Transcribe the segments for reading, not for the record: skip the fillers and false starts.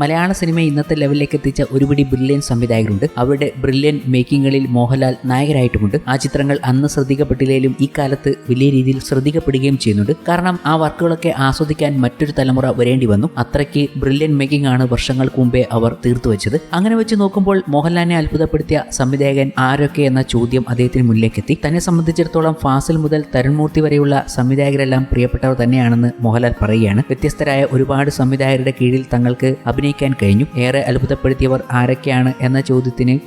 മലയാള സിനിമയെ ഇന്നത്തെ ലെവലിലേക്ക് എത്തിച്ച ഒരുപിടി ബ്രില്യൻ സംവിധായകരുണ്ട്. അവരുടെ ബ്രില്യൻ മേക്കിങ്ങുകളിൽ മോഹൻലാൽ നായകരായിട്ടുമുണ്ട്. ആ ചിത്രങ്ങൾ അന്ന് ശ്രദ്ധിക്കപ്പെട്ടില്ലെങ്കിലും ഈ കാലത്ത് വലിയ രീതിയിൽ ശ്രദ്ധിക്കപ്പെടുകയും ചെയ്യുന്നുണ്ട്. കാരണം ആ വർക്കുകളൊക്കെ ആസ്വദിക്കാൻ മറ്റൊരു തലമുറ വരേണ്ടി വന്നു. അത്രയ്ക്ക് ബ്രില്യൻ മേക്കിംഗ് ആണ് വർഷങ്ങൾക്ക് മുമ്പേ അവർ തീർത്തു വെച്ചത്. അങ്ങനെ വെച്ച് നോക്കുമ്പോൾ മോഹൻലാലിനെ അത്ഭുതപ്പെടുത്തിയ സംവിധായകൻ ആരൊക്കെ എന്ന ചോദ്യം അദ്ദേഹത്തിന് മുന്നിലേക്കെത്തി. തന്നെ സംബന്ധിച്ചിടത്തോളം ഫാസിൽ മുതൽ തരുൺമൂർത്തി വരെയുള്ള സംവിധായകരെല്ലാം പ്രിയപ്പെട്ടവർ തന്നെയാണെന്ന് മോഹൻലാൽ പറയുകയാണ്. വ്യത്യസ്തരായ ഒരുപാട് സംവിധായകരുടെ കീഴിൽ തങ്ങൾക്ക് അഭിനയിക്കാൻ കഴിഞ്ഞു. ഏറെ അത്ഭുതപ്പെടുത്തിയവർ ആരൊക്കെയാണ് എന്ന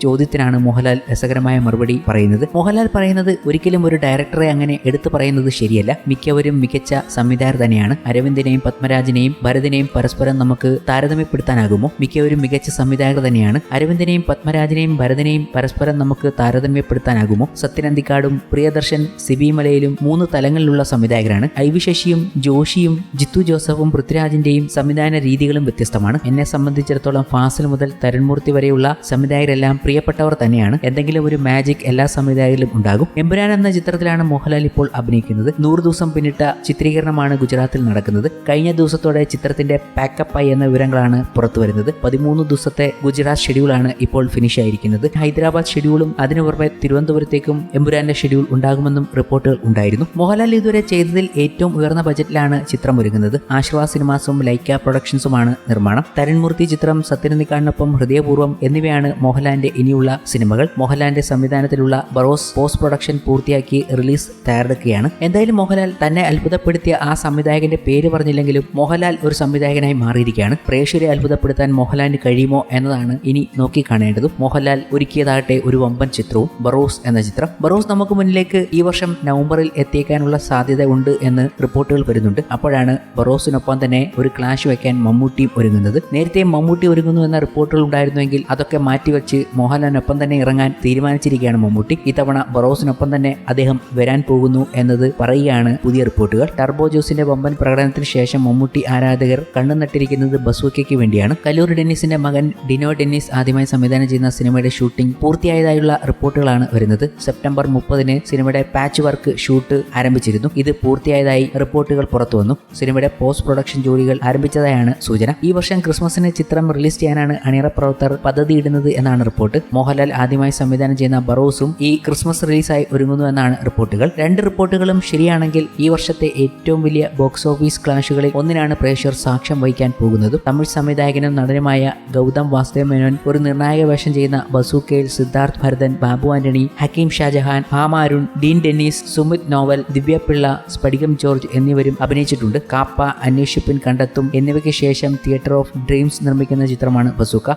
ചോദ്യത്തിനാണ് മോഹൻലാൽ രസകരമായ മറുപടി പറയുന്നത്. മോഹൻലാൽ പറയുന്നത് ഒരിക്കലും ഒരു ഡയറക്ടറെ അങ്ങനെ എടുത്തു പറയുന്നത് ശരിയല്ല. മിക്കവരും മികച്ച സംവിധായകർ തന്നെയാണ്. അരവിന്ദിനെയും പത്മരാജനെയും ഭരതിനെയും പരസ്പരം നമുക്ക് താരതമ്യപ്പെടുത്താനാകുമോ? മിക്കവരും മികച്ച സംവിധായകർ തന്നെയാണ്. അരവിന്ദിനെയും പത്മരാജനെയും ഭരതിനെയും പരസ്പരം നമുക്ക് താരതമ്യപ്പെടുത്താനാകുമോ? സത്യൻ അന്തിക്കാടും പ്രിയദർശൻ സിബി മലയിലും 3 തലങ്ങളിലുള്ള സംവിധായകരാണ്. ഐവി ശശിയും ജോഷിയും ജിത്തു ജോസഫും പൃഥ്വിരാജിന്റെയും സംവിധാന രീതികളും വ്യത്യസ്തമാണ്. എന്നെ സംബന്ധിച്ചിടത്തോളം ഫാസിൽ മുതൽ തരുൺമൂർത്തി വരെയുള്ള സംവിധായകരെല്ലാം പ്രിയപ്പെട്ടവർ തന്നെയാണ്. എന്തെങ്കിലും ഒരു മാജിക് എല്ലാ സംവിധായകരിലും ഉണ്ടാകും. എമ്പുരാൻ എന്ന ചിത്രത്തിലാണ് മോഹൻലാൽ ഇപ്പോൾ അഭിനയിക്കുന്നത്. 100 ദിവസം പിന്നിട്ട ചിത്രീകരണമാണ് ഗുജറാത്തിൽ നടക്കുന്നത്. കഴിഞ്ഞ ദിവസത്തോടെ ചിത്രത്തിന്റെ പാക്കപ്പായി എന്ന വിവരങ്ങളാണ് പുറത്തുവരുന്നത്. 13 ദിവസത്തെ ഗുജറാത്ത് ഷെഡ്യൂളാണ് ഇപ്പോൾ ഫിനിഷ് ആയിരിക്കുന്നത്. ഹൈദരാബാദ് ഷെഡ്യൂളും അതിനു പുറമെ തിരുവനന്തപുരത്തേക്കും എമ്പുരാന്റെ ഷെഡ്യൂൾ ഉണ്ടാകുമെന്നും റിപ്പോർട്ടുകൾ ഉണ്ടായിരുന്നു. മോഹൻലാൽ ഇതുവരെ ചെയ്തതിൽ ഏറ്റവും ഉയർന്ന ബജറ്റിലാണ് ചിത്രം ഒരുങ്ങുന്നത്. ആശീർവാദ് സിനിമാസും ലൈക്ക പ്രൊഡക്ഷൻസുമാണ് നിർമ്മാണം. തരുൺമൂർത്തി ചിത്രം, സത്യനന്ദിക്കാടിനൊപ്പം ഹൃദയപൂർവ്വം എന്നിവയാണ് മോഹൻലാലിന്റെ ഇനിയുള്ള സിനിമകൾ. മോഹൻലാലിന്റെ സംവിധാനത്തിലുള്ള ബറോസ് പോസ്റ്റ് പ്രൊഡക്ഷൻ പൂർത്തിയാക്കി റിലീസ് തയ്യാറെടുക്കുകയാണ്. എന്തായാലും മോഹൻലാൽ തന്നെ അത്ഭുതപ്പെടുത്തിയ ആ സംവിധായകന്റെ പേര് പറഞ്ഞില്ലെങ്കിലും മോഹൻലാൽ ഒരു സംവിധായകനായി മാറിയിരിക്കുകയാണ്. പ്രേക്ഷകരെ അത്ഭുതപ്പെടുത്താൻ മോഹൻലാലിന് കഴിയുമോ എന്നതാണ് ഇനി നോക്കിക്കാണേണ്ടതും. മോഹൻലാൽ ഒരുക്കിയതാകട്ടെ ഒരു വമ്പൻ ചിത്രവും ബറോസ് എന്ന ചിത്രം. ബറോസ് നമുക്ക് മുന്നിലേക്ക് ഈ വർഷം നവംബറിൽ എത്തിക്കാനുള്ള സാധ്യത ഉണ്ട് എന്ന് റിപ്പോർട്ടുകൾ വരുന്നുണ്ട്. അപ്പോഴാണ് ബറോസിനൊപ്പം തന്നെ ഒരു ക്ലാഷ് വയ്ക്കാൻ മമ്മൂട്ടിയും ഒരുങ്ങുന്നത്. നേരത്തെ മമ്മൂട്ടി ഒരുങ്ങുന്നു എന്ന റിപ്പോർട്ടുകൾ ഉണ്ടായിരുന്നുവെങ്കിൽ അതൊക്കെ മാറ്റിവെച്ച് മോഹൻലാലിനൊപ്പം തന്നെ ഇറങ്ങാൻ തീരുമാനിച്ചിരിക്കുകയാണ് മമ്മൂട്ടി. ഇത്തവണ ബറോസിനൊപ്പം തന്നെ അദ്ദേഹം വരാൻ പോകുന്നു എന്നത് പറയുകയാണ് പുതിയ റിപ്പോർട്ടുകൾ. ടർബോ ജോസിന്റെ വമ്പൻ പ്രകടനത്തിന് ശേഷം മമ്മൂട്ടി ആരാധകർ കണ്ണു നട്ടിരിക്കുന്നത് ബസൂക്കയ്ക്ക് വേണ്ടിയാണ്. കല്ലൂർ ഡെന്നിസിന്റെ മകൻ ഡിനോ ഡെന്നിസ് ആദ്യമായി സംവിധാനം ചെയ്യുന്ന സിനിമയുടെ ഷൂട്ടിംഗ് പൂർത്തിയായതായുള്ള റിപ്പോർട്ടുകളാണ് വരുന്നത്. സെപ്റ്റംബർ 30 സിനിമയുടെ പാച്ച് വർക്ക് ഷൂട്ട് ആരംഭിച്ചിരുന്നു. ഇത് പൂർത്തിയായതായി റിപ്പോർട്ടുകൾ പുറത്തുവന്നു. സിനിമയുടെ പോസ്റ്റ് പ്രൊഡക്ഷൻ ജോലികൾ ആരംഭിച്ചതായാണ് സൂചന. ഈ വർഷം ക്രിസ്മസിന് ചിത്രം റിലീസ് ചെയ്യാനാണ് അണിയറ പ്രവർത്തകർ പദ്ധതിയിടുന്നത് എന്നാണ് റിപ്പോർട്ട്. മോഹൻലാൽ ആദ്യമായി സംവിധാനം ചെയ്യുന്ന ബറോസും ഈ ക്രിസ്മസ് റിലീസായി ഒരുങ്ങുന്നു എന്നാണ് റിപ്പോർട്ടുകൾ. 2 റിപ്പോർട്ടുകളും ശരിയാണെങ്കിൽ ഈ വർഷത്തെ ഏറ്റവും വലിയ ബോക്സ് ഓഫീസ് ക്ലാഷുകളിൽ ഒന്നിനാണ് പ്രേക്ഷകർ സാക്ഷ്യം വഹിക്കാൻ പോകുന്നത്. തമിഴ് സംവിധായകനും നടനുമായ ഗൗതം വാസുദേവ മേനോൻ ഒരു നിർണായക വേഷം ചെയ്യുന്ന ബസൂക്കയിൽ സിദ്ധാർത്ഥ് ഭരതൻ, ബാബു ആന്റണി, ഹക്കീം ഷാജഹാൻ, ഭാമാരുൺ, ഡീൻ ഡെന്നീസ്, സുമിത് നോവൽ, ദിവ്യപിള്ള, സ്ഫടികം ജോർജ് എന്നിവരും അഭിനയിച്ചിട്ടുണ്ട്. കാപ്പ, അന്വേഷിപ്പിൻ കണ്ടെത്തും എന്നിവയ്ക്ക് ശേഷം തിയേറ്റർ ഓഫ് ഡ്രീംസ് നിർമ്മിക്കുന്ന ചിത്രമാണ് ബസൂക്ക.